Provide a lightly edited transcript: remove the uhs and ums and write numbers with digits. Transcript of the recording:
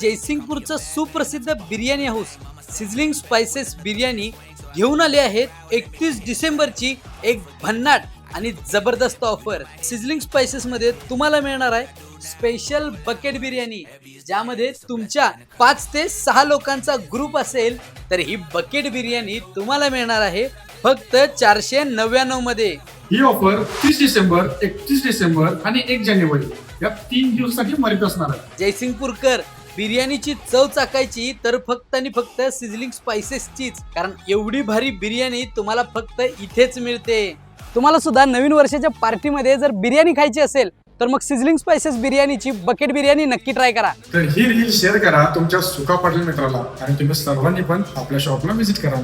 जयसिंगपूरचं सुप्रसिद्ध biryani house sizzling spices biryani घेऊन आले आहेत 31 डिसेंबरची एक भन्नाट आणि जबरदस्त ऑफर। सिझलिंग स्पाइसेस मध्ये तुम्हाला मिळणार आहे स्पेशल बकेट बिर्याणी, ज्यामध्ये तुमच्या 5 ते 6 लोकांचा ग्रुप असेल तर ही बकेट बिर्याणी तुम्हाला मिळणार आहे फक्त 499 मध्ये। ही ऑफर 30 डिसेंबर 31 डिसेंबर आणि 1 जानेवारी या 3 दिवसांसाठी मर्यादित असणार आहे। जयसिंगपूरकर बिर्याणीची चव चाकायची तर फक्त आणि फक्त सिझलिंग स्पाइसेसचीच, कारण एवढी भारी बिर्याणी तुम्हाला फक्त इथेच मिळते। तुम्हाला सुद्धा नवीन वर्षाच्या पार्टीमध्ये जर बिर्याणी खायची असेल तर मग सिझलिंग स्पाइसेस बिर्याणीची बकेट बिर्याणी नक्की ट्राय करा। तर ही रील शेअर करा तुमच्या सुका पाटील मित्राला आणि तुम्ही सर्वांनी पण आपल्या शॉपला व्हिजिट करा।